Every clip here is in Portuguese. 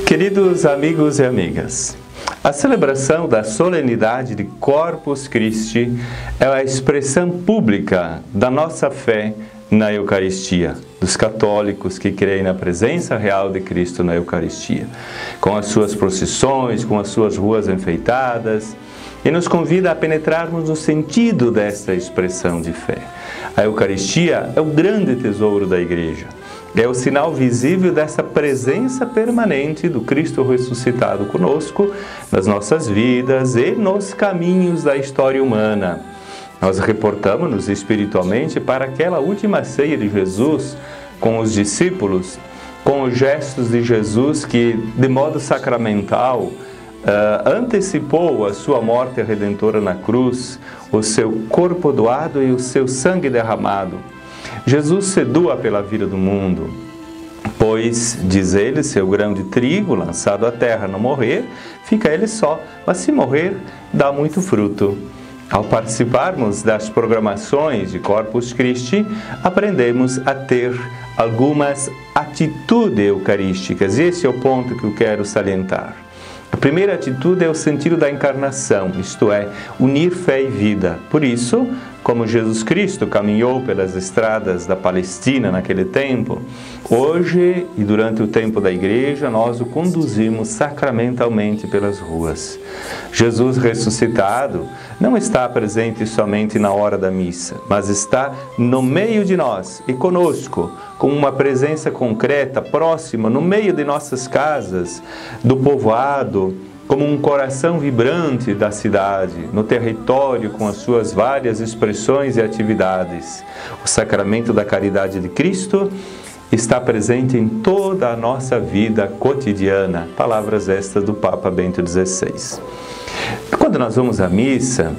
Queridos amigos e amigas, a celebração da solenidade de Corpus Christi é a expressão pública da nossa fé na Eucaristia, dos católicos que creem na presença real de Cristo na Eucaristia, com as suas procissões, com as suas ruas enfeitadas, e nos convida a penetrarmos no sentido desta expressão de fé. A Eucaristia é o grande tesouro da Igreja. É o sinal visível dessa presença permanente do Cristo ressuscitado conosco nas nossas vidas e nos caminhos da história humana. Nós reportamos-nos espiritualmente para aquela última ceia de Jesus com os discípulos, com os gestos de Jesus que, de modo sacramental, antecipou a sua morte redentora na cruz, o seu corpo doado e o seu sangue derramado. Jesus se doa pela vida do mundo, pois, diz ele, se o grão de trigo lançado à terra não morrer, fica ele só, mas se morrer, dá muito fruto. Ao participarmos das programações de Corpus Christi, aprendemos a ter algumas atitudes eucarísticas, e esse é o ponto que eu quero salientar. A primeira atitude é o sentido da encarnação, isto é, unir fé e vida. Por isso, como Jesus Cristo caminhou pelas estradas da Palestina naquele tempo, hoje e durante o tempo da Igreja, nós o conduzimos sacramentalmente pelas ruas. Jesus ressuscitado não está presente somente na hora da missa, mas está no meio de nós e conosco, com uma presença concreta, próxima, no meio de nossas casas, do povoado, como um coração vibrante da cidade, no território com as suas várias expressões e atividades. O sacramento da caridade de Cristo está presente em toda a nossa vida cotidiana. Palavras estas do Papa Bento XVI. Quando nós vamos à missa,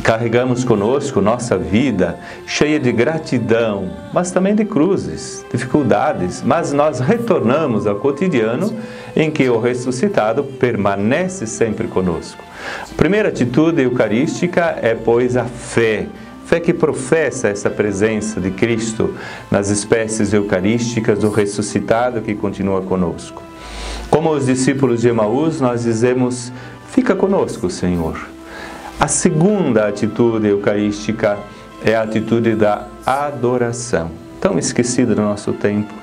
carregamos conosco nossa vida cheia de gratidão, mas também de cruzes, dificuldades, mas nós retornamos ao cotidiano em que o ressuscitado permanece sempre conosco. A primeira atitude eucarística é, pois, a fé. Fé que professa essa presença de Cristo nas espécies eucarísticas do ressuscitado que continua conosco. Como os discípulos de Emaús, nós dizemos, fica conosco, Senhor. A segunda atitude eucarística é a atitude da adoração, tão esquecida no nosso tempo.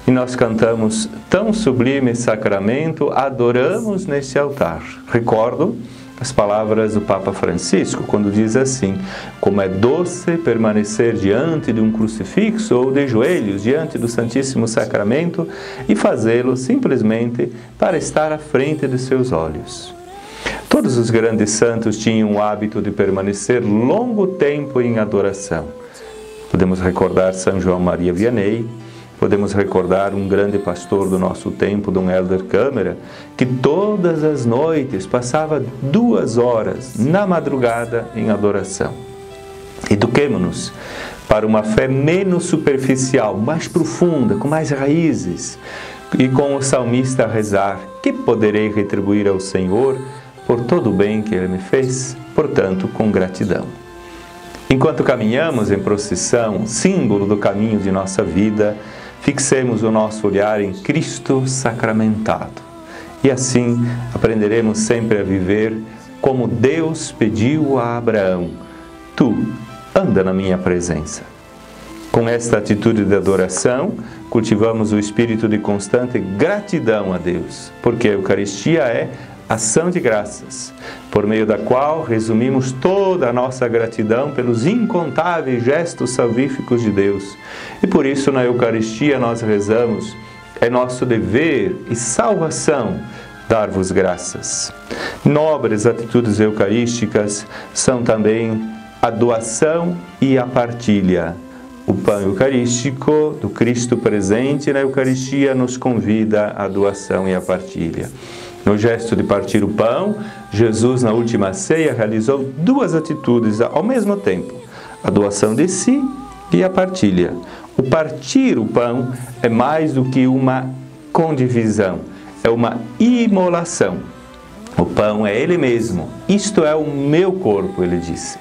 E nós cantamos tão sublime sacramento, adoramos neste altar. Recordo as palavras do Papa Francisco, quando diz assim: como é doce permanecer diante de um crucifixo ou de joelhos diante do Santíssimo Sacramento e fazê-lo simplesmente para estar à frente de seus olhos. Todos os grandes santos tinham o hábito de permanecer longo tempo em adoração. Podemos recordar São João Maria Vianney, podemos recordar um grande pastor do nosso tempo, Dom Helder Câmara, que todas as noites passava 2 horas na madrugada em adoração. Eduquemo-nos para uma fé menos superficial, mais profunda, com mais raízes, e com o salmista a rezar: que poderei retribuir ao Senhor por todo o bem que Ele me fez? Portanto, com gratidão. Enquanto caminhamos em procissão, símbolo do caminho de nossa vida, fixemos o nosso olhar em Cristo sacramentado. E assim aprenderemos sempre a viver como Deus pediu a Abraão: tu anda na minha presença. Com esta atitude de adoração, cultivamos o espírito de constante gratidão a Deus, porque a Eucaristia é ação de graças, por meio da qual resumimos toda a nossa gratidão pelos incontáveis gestos salvíficos de Deus. E por isso na Eucaristia nós rezamos: é nosso dever e salvação dar-vos graças. Nobres atitudes eucarísticas são também a doação e a partilha. O pão eucarístico do Cristo presente na Eucaristia nos convida à doação e à partilha. No gesto de partir o pão, Jesus, na última ceia, realizou 2 atitudes ao mesmo tempo: a doação de si e a partilha. O partir o pão é mais do que uma condivisão, é uma imolação. O pão é Ele mesmo. Isto é o meu corpo, Ele disse.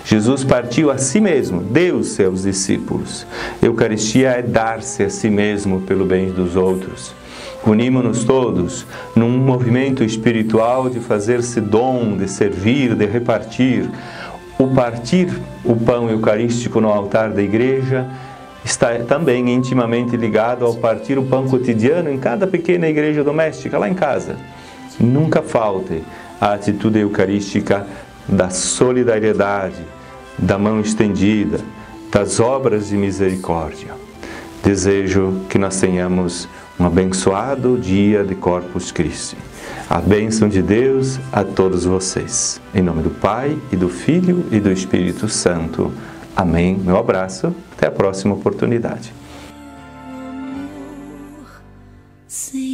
Jesus partiu a si mesmo, deu os seus discípulos. Eucaristia é dar-se a si mesmo pelo bem dos outros. Unimos-nos todos num movimento espiritual de fazer-se dom, de servir, de repartir. O partir o pão eucarístico no altar da igreja está também intimamente ligado ao partir o pão cotidiano em cada pequena igreja doméstica, lá em casa. Nunca falte a atitude eucarística da solidariedade, da mão estendida, das obras de misericórdia. Desejo que nós tenhamos um abençoado dia de Corpus Christi. A bênção de Deus a todos vocês. Em nome do Pai, e do Filho, e do Espírito Santo. Amém. Meu abraço. Até a próxima oportunidade. Sim.